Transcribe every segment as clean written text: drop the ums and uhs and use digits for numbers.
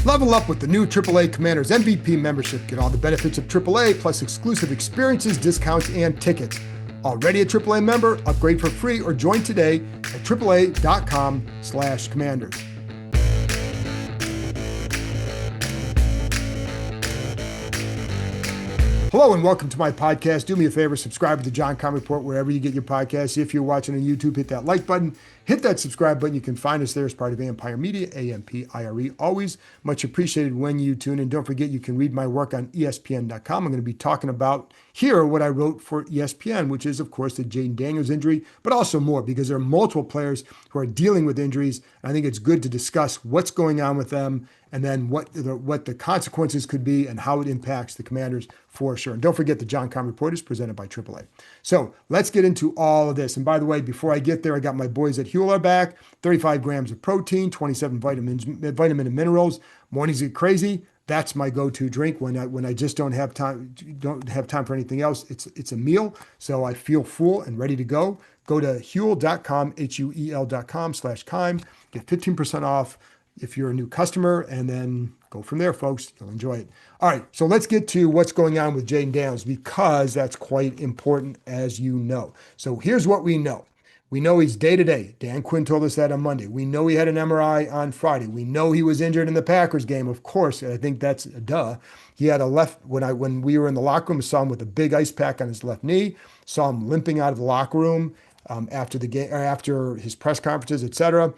Level up with the new AAA Commanders MVP membership. Get all the benefits of AAA plus exclusive experiences, discounts, and tickets. Already a AAA member? Upgrade for free or join today at AAA.com/Commanders. Hello and welcome to my podcast. Do me a favor, subscribe to the John Keim Report wherever you get your podcasts. If you're watching on YouTube, hit that like button, hit that subscribe button. You can find us there as part of Ampire Media, AMPIRE. Always much appreciated when you tune in. Don't forget, you can read my work on ESPN.com. I'm going to be talking about here what I wrote for ESPN, which is, of course, the Jayden Daniels injury, but also more because there are multiple players who are dealing with injuries. I think it's good to discuss what's going on with them and then what the consequences could be and how it impacts the Commanders for sure. And don't forget, the John Keim Report is presented by AAA. So let's get into all of this. And by the way, before I get there, I got my boys at Huel are back. 35 grams of protein, 27 vitamin and minerals. Mornings get crazy. That's my go-to drink when I just don't have time for anything else. It's a meal, so I feel full and ready to go. Go to Huel.com, HUEL.com/Keim. Get 15% off if you're a new customer, and then go from there, folks. You'll enjoy it. All right, so let's get to what's going on with Jayden Daniels because that's quite important, as you know. So here's what we know. We know he's day-to-day. Dan Quinn told us that on Monday. We know he had an MRI on Friday. We know he was injured in the Packers game, of course. I think that's a duh. He had a left, when we were in the locker room, saw him with a big ice pack on his left knee, saw him limping out of the locker room after the game, or after his press conferences, etc.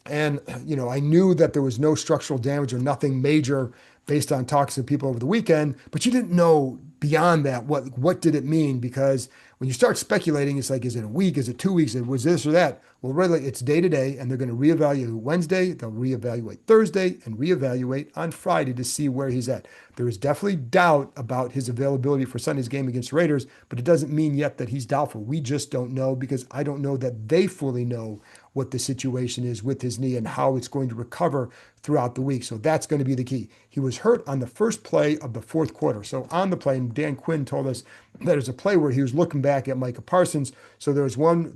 And, I knew that there was no structural damage or nothing major based on talking to people over the weekend, but you didn't know beyond that what did it mean, because when you start speculating, it's like, is it a week? Is it 2 weeks? Was this or that? Well, really, it's day to day, and they're going to reevaluate Wednesday, they'll reevaluate Thursday, and reevaluate on Friday to see where he's at. There is definitely doubt about his availability for Sunday's game against the Raiders, but it doesn't mean yet that he's doubtful. We just don't know, because I don't know that they fully know what the situation is with his knee and how it's going to recover throughout the week. So that's going to be the key. He was hurt on the first play of the fourth quarter. So on the play, and Dan Quinn told us that there's a play where he was looking back at Micah Parsons. So there was one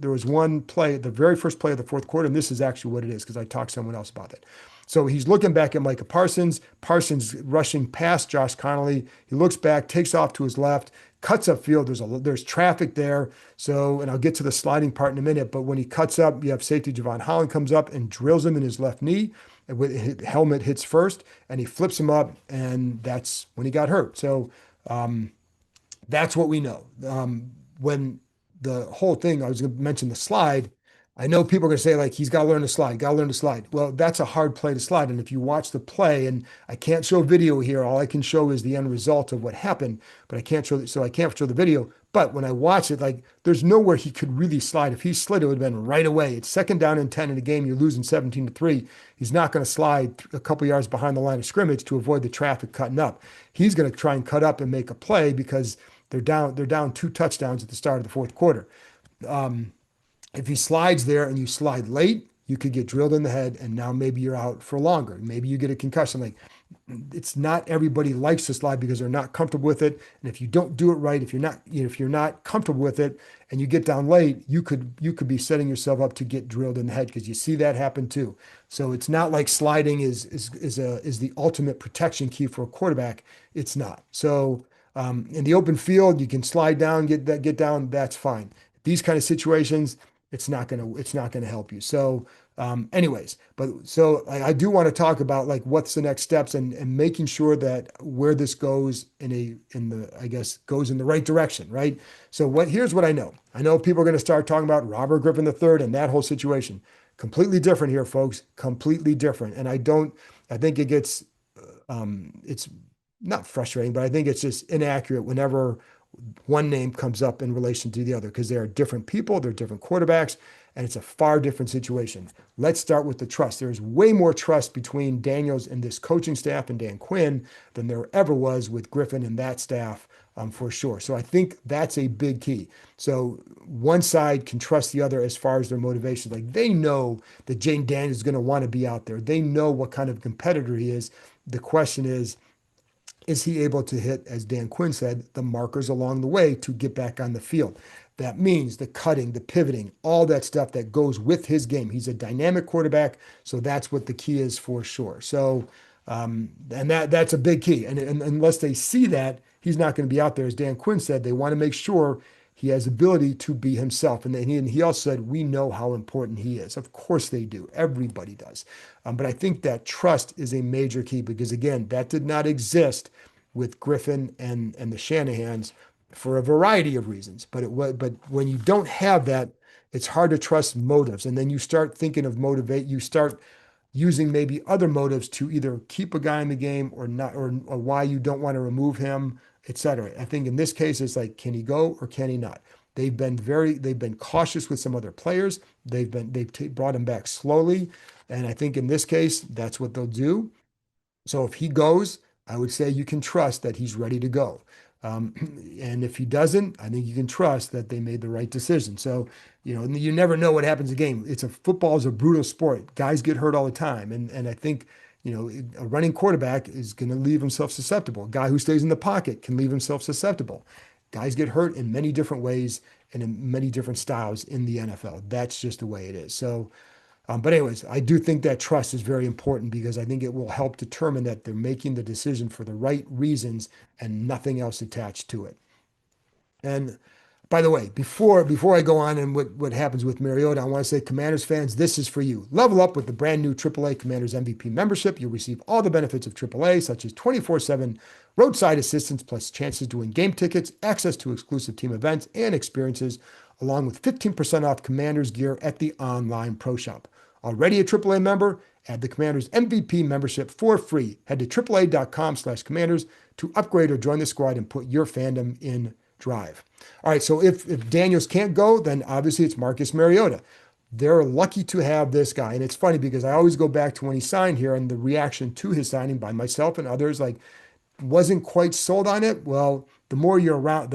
play, the very first play of the fourth quarter, and this is actually what it is because I talked to someone else about it. So he's looking back at Micah Parsons. Parsons rushing past Josh Connolly. He looks back, takes off to his left, cuts upfield. There's traffic there. So, and I'll get to the sliding part in a minute, but when he cuts up, you have safety Javon Holland comes up and drills him in his left knee. And with his helmet hits first, and he flips him up, and that's when he got hurt. So that's what we know. When the whole thing, I was going to mention the slide. I know people are going to say, like, he's got to learn to slide, Well, that's a hard play to slide. And if you watch the play, and I can't show video here, all I can show is the end result of what happened, but I can't show the video. But when I watch it, like, there's nowhere he could really slide. If he slid, it would have been right away. It's 2nd down and 10 in a game. You're losing 17-3. He's not going to slide a couple yards behind the line of scrimmage to avoid the traffic cutting up. He's going to try and cut up and make a play because they're down 2 touchdowns at the start of the fourth quarter. If he slides there and you slide late, you could get drilled in the head, and now maybe you're out for longer. Maybe you get a concussion. Like, it's not everybody likes to slide because they're not comfortable with it. And if you don't do it right, if you're not comfortable with it and you get down late, you could be setting yourself up to get drilled in the head, because you see that happen too. So it's not like sliding is the ultimate protection key for a quarterback. It's not. So in the open field, you can slide down, get down. That's fine. These kind of situations, it's not gonna help you. So anyways, so I do want to talk about, like, what's the next steps and making sure that where this goes goes in the right direction, right? So here's what I know. I know people are going to start talking about Robert Griffin III and that whole situation. Completely different here, folks. Completely different. And I think it gets it's not frustrating, but I think it's just inaccurate whenever one name comes up in relation to the other, because they are different people, they're different quarterbacks, and it's a far different situation. Let's start with the trust. There's way more trust between Daniels and this coaching staff and Dan Quinn than there ever was with Griffin and that staff, for sure. So I think that's a big key. So one side can trust the other as far as their motivation. Like, they know that Jayden Daniels is going to want to be out there. They know what kind of competitor he is. The question is he able to hit, as Dan Quinn said, the markers along the way to get back on the field? That means the cutting, the pivoting, all that stuff that goes with his game. He's a dynamic quarterback, so that's what the key is for sure. So And that's a big key. And unless they see that, he's not going to be out there. As Dan Quinn said, they want to make sure he has ability to be himself. And he also said, we know how important he is. Of course they do. Everybody does. But I think that trust is a major key because, again, that did not exist with Griffin and the Shanahans for a variety of reasons. But when you don't have that, it's hard to trust motives. And then you start thinking of motivate, you start using maybe other motives to either keep a guy in the game or not, or why you don't want to remove him, et cetera. I think in this case, it's like, can he go or can he not? They've been cautious with some other players. Brought him back slowly. And I think in this case, that's what they'll do. So if he goes, I would say you can trust that he's ready to go. Um, and if he doesn't, I think you can trust that they made the right decision. So, you never know what happens in a game. Football is a brutal sport. Guys get hurt all the time. And I think, a running quarterback is going to leave himself susceptible. A guy who stays in the pocket can leave himself susceptible. Guys get hurt in many different ways and in many different styles in the NFL. That's just the way it is. So, but anyways, I do think that trust is very important because I think it will help determine that they're making the decision for the right reasons and nothing else attached to it. And by the way, before I go on and what happens with Mariota, I want to say, Commanders fans, this is for you. Level up with the brand new AAA Commanders MVP membership. You'll receive all the benefits of AAA, such as 24/7 roadside assistance, plus chances to win game tickets, access to exclusive team events and experiences, along with 15% off Commanders gear at the online pro shop. Already a AAA member? Add the Commanders MVP membership for free. Head to AAA.com/Commanders to upgrade or join the squad and put your fandom in drive. All right, so if Daniels can't go, then obviously it's Marcus Mariota. They're lucky to have this guy. And it's funny because I always go back to when he signed here and the reaction to his signing by myself and others, like, wasn't quite sold on it. Well, the more you're around,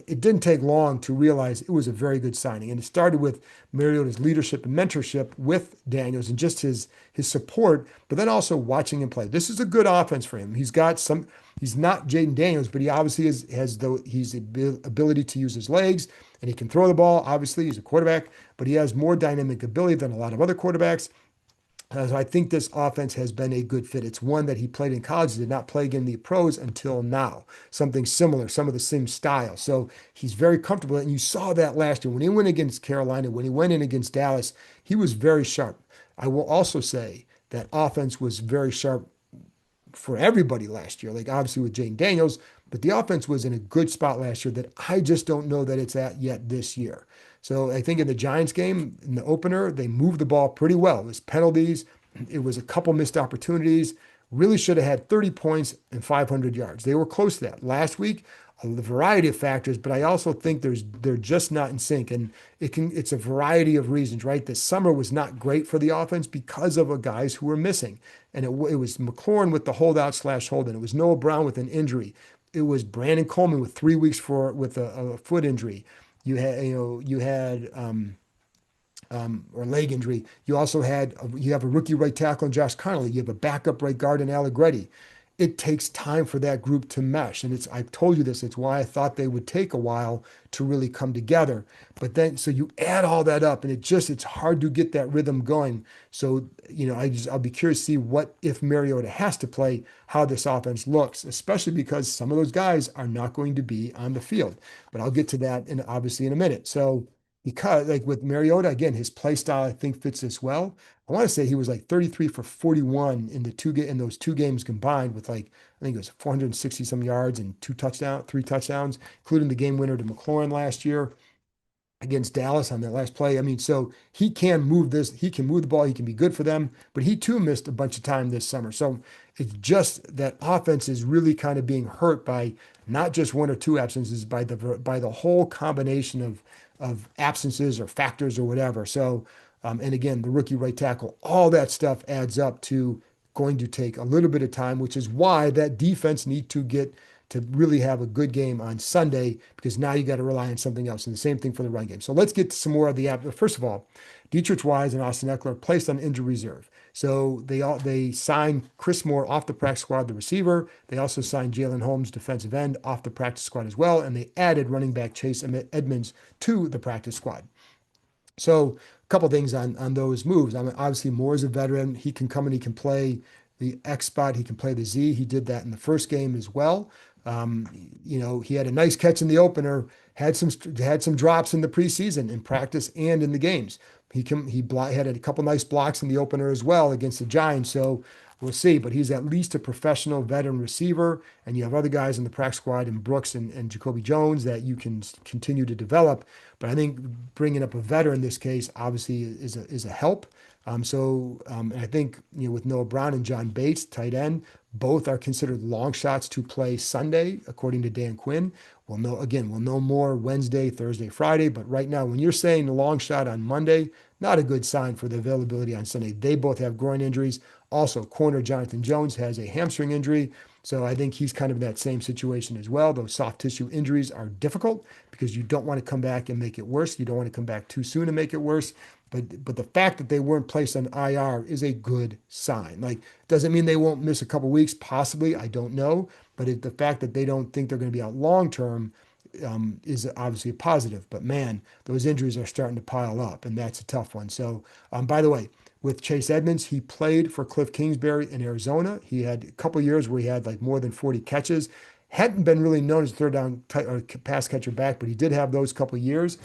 it didn't take long to realize it was a very good signing. And it started with Mariota's leadership and mentorship with Daniels and just his support, but then also watching him play. This is a good offense for him. He's not Jayden Daniels, but he obviously has the ability to use his legs and he can throw the ball. Obviously, he's a quarterback, but he has more dynamic ability than a lot of other quarterbacks. So I think this offense has been a good fit. It's one that he played in college, did not play in the pros until now. Something similar, some of the same style. So he's very comfortable. And you saw that last year when he went against Carolina, when he went in against Dallas, he was very sharp. I will also say that offense was very sharp for everybody last year, like obviously with Jayden Daniels, but the offense was in a good spot last year that I just don't know that it's at yet this year. So I think in the Giants game, in the opener, they moved the ball pretty well. It was penalties. It was a couple missed opportunities. Really should have had 30 points and 500 yards. They were close to that. Last week, a variety of factors, but I also think they're just not in sync. And it's a variety of reasons, right? The summer was not great for the offense because of guys who were missing. And it was McLaurin with the holdout/hold-in. It was Noah Brown with an injury. It was Brandon Coleman with 3 weeks with a foot injury. Or leg injury. You also you have a rookie right tackle in Josh Connolly. You have a backup right guard in Allegretti. It takes time for that group to mesh. And I've told you this, it's why I thought they would take a while to really come together. But then, so you add all that up and it's hard to get that rhythm going. So, I'll be curious to see what, if Mariota has to play, how this offense looks, especially because some of those guys are not going to be on the field. But I'll get to that obviously in a minute. So, because like with Mariota, again, his play style, I think fits this well. I want to say he was like 33 for 41 in those two games combined with I think it was 460 some yards and 3 touchdowns, including the game winner to McLaurin last year against Dallas on that last play. I mean, so he can move he can move the ball, he can be good for them, but he too missed a bunch of time this summer. So it's just that offense is really kind of being hurt by not just one or two absences, by the whole combination of absences or factors or whatever. So, and again, the rookie right tackle, all that stuff adds up to going to take a little bit of time, which is why that defense need to get to really have a good game on Sunday, because now you got to rely on something else. And the same thing for the run game. So let's get to some more of the app. First of all, Dietrich Wise and Austin Eckler placed on injury reserve. So they signed Chris Moore off the practice squad, the receiver. They also signed Jalen Holmes, defensive end, off the practice squad as well. And they added running back Chase Edmonds to the practice squad. So a couple things on those moves. I mean, obviously Moore is a veteran. He can come and he can play, the X spot. He can play the Z. He did that in the first game as well. Um, he had a nice catch in the opener, had some drops in the preseason in practice and in the games. Had a couple nice blocks in the opener as well against the Giants. So we'll see, but he's at least a professional veteran receiver, and you have other guys in the practice squad in Brooks and Jacoby Jones that you can continue to develop. But I think bringing up a veteran in this case obviously is a help. And I think with Noah Brown and John Bates, tight end, both are considered long shots to play Sunday, according to Dan Quinn. We'll know more Wednesday, Thursday, Friday. But right now, when you're saying the long shot on Monday, not a good sign for the availability on Sunday. They both have groin injuries. Also, corner Jonathan Jones has a hamstring injury. So I think he's kind of in that same situation as well. Those soft tissue injuries are difficult because you don't want to come back and make it worse. You don't want to come back too soon and make it worse. But the fact that they weren't placed on IR is a good sign. Like, doesn't mean they won't miss a couple weeks, possibly. I don't know. But the fact that they don't think they're going to be out long term is obviously a positive. But man, those injuries are starting to pile up, and that's a tough one. So, by the way, with Chase Edmonds, he played for Cliff Kingsbury in Arizona. He had a couple years where he had like more than 40 catches. Hadn't been really known as a third down or pass catcher back, but he did have those couple years.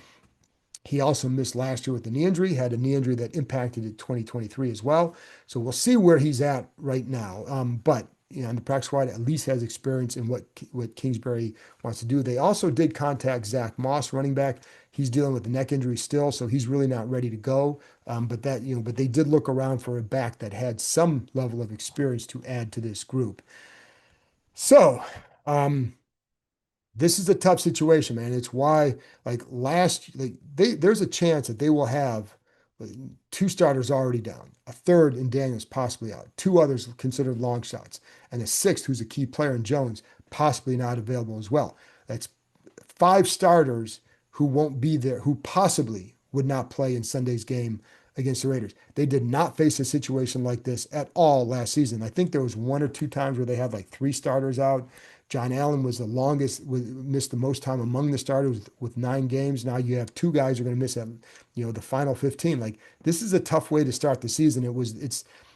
He also missed last year with the knee injury, had a knee injury that impacted it 2023 as well. So we'll see where he's at right now. But on the practice squad, at least has experience in what Kingsbury wants to do. They also did contact Zach Moss, running back. He's dealing with the neck injury still, so he's really not ready to go. But they did look around for a back that had some level of experience to add to this group. So, this is a tough situation, man. It's why, there's a chance that they will have like, two starters already down, a third in Daniels possibly out, two others considered long shots, and a sixth who's a key player in Jones possibly not available as well. That's five starters who won't be there, who possibly would not play in Sunday's game against the Raiders. They did not face a situation like this at all last season. I think there was one or two times where they had like three starters out. John Allen was the longest, missed the most time among the starters with 9 games. Now you have two guys who are going to miss the final 15. Like, this is a tough way to start the season.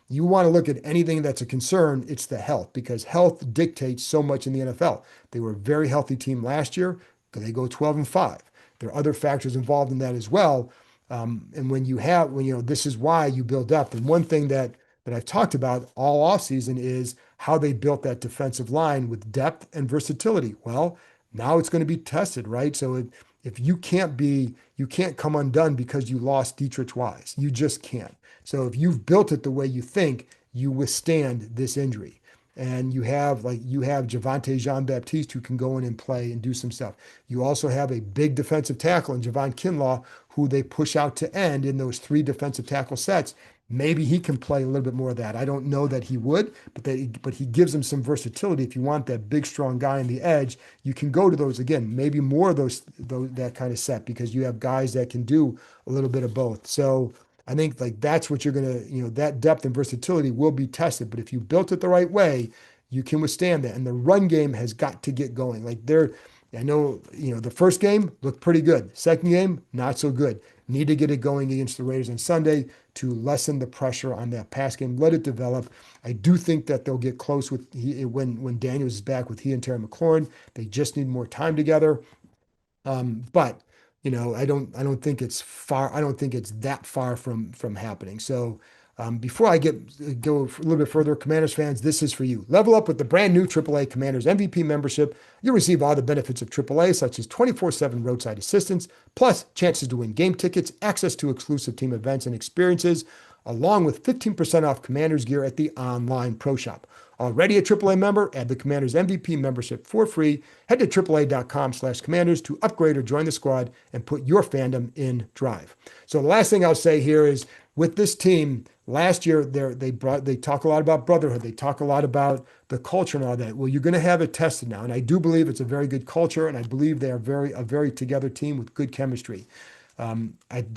You want to look at anything that's a concern, it's the health, because health dictates so much in the NFL. They were a very healthy team last year. They go 12-5. There are other factors involved in that as well. And this is why you build depth. And one thing that I've talked about all offseason is how they built that defensive line with depth and versatility. Well, now it's going to be tested, right? So if you can't come undone because you lost Dietrich Wise. You just can't. So if you've built it the way you think, you withstand this injury. And you have Javonte Jean-Baptiste who can go in and play and do some stuff. You also have a big defensive tackle in Javon Kinlaw who they push out to end in those 3 defensive tackle sets. Maybe he can play a little bit more of that. I don't know that he would, but he gives them some versatility. If you want that big, strong guy on the edge, you can go to those again. Maybe more of those that kind of set because you have guys that can do a little bit of both. So I think that's what you're gonna, that depth and versatility will be tested. But if you built it the right way, you can withstand that. And the run game has got to get going. I know, the first game looked pretty good. Second game, not so good. Need to get it going against the Raiders on Sunday to lessen the pressure on that pass game. Let it develop. I do think that they'll get close when Daniels is back with he and Terry McLaurin. They just need more time together. But I don't think it's far. I don't think it's that far from happening. So before I go a little bit further, Commanders fans, this is for you. Level up with the brand new AAA Commanders MVP membership. You'll receive all the benefits of AAA, such as 24/7 roadside assistance, plus chances to win game tickets, access to exclusive team events and experiences, along with 15% off Commanders gear at the online pro shop. Already a AAA member? Add the Commanders MVP membership for free. Head to AAA.com/Commanders to upgrade or join the squad and put your fandom in drive. So the last thing I'll say here is with this team, last year they talk a lot about brotherhood. They talk a lot about the culture and all that. Well, you're going to have it tested now. And I do believe it's a very good culture. And I believe they are a very together team with good chemistry. But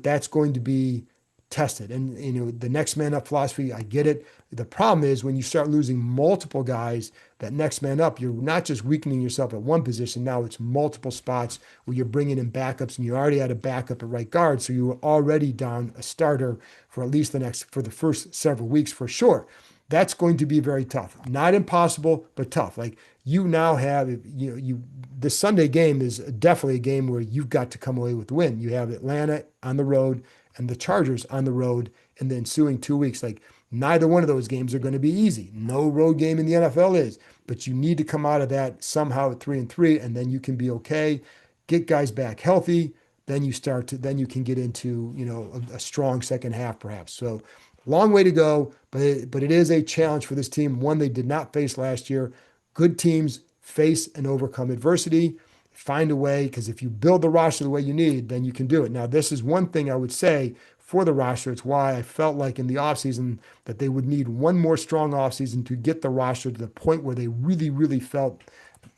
that's going to be tested. And, the next man up philosophy, I get it. The problem is when you start losing multiple guys, that next man up, you're not just weakening yourself at one position. Now it's multiple spots where you're bringing in backups, and you already had a backup at right guard. So you were already down a starter for at least for the first several weeks for sure. That's going to be very tough. Not impossible, but tough. Like you now have, the Sunday game is definitely a game where you've got to come away with the win. You have Atlanta on the road and the Chargers on the road in the ensuing 2 weeks. Like neither one of those games are going to be easy. No road game in the NFL is, but you need to come out of that somehow at 3-3, and then you can be okay. Get guys back healthy. Then you can get into, a strong second half perhaps. So long way to go, but it is a challenge for this team, one they did not face last year. Good teams face and overcome adversity, find a way, because if you build the roster the way you need, then you can do it. Now, this is one thing I would say for the roster. It's why I felt like in the offseason that they would need one more strong offseason to get the roster to the point where they really, really felt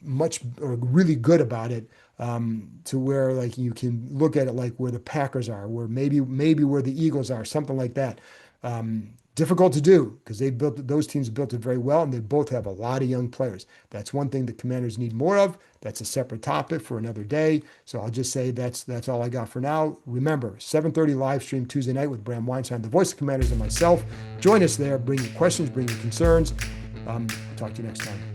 much or really good about it, to where like you can look at it like where the Packers are, where maybe where the Eagles are, something like that. Difficult to do because those teams built it very well, and they both have a lot of young players. That's one thing the Commanders need more of. That's a separate topic for another day. So I'll just say that's all I got for now. Remember, 7:30 live stream Tuesday night with Bram Weinstein, the voice of Commanders, and myself. Join us there. Bring your questions, bring your concerns. Talk to you next time.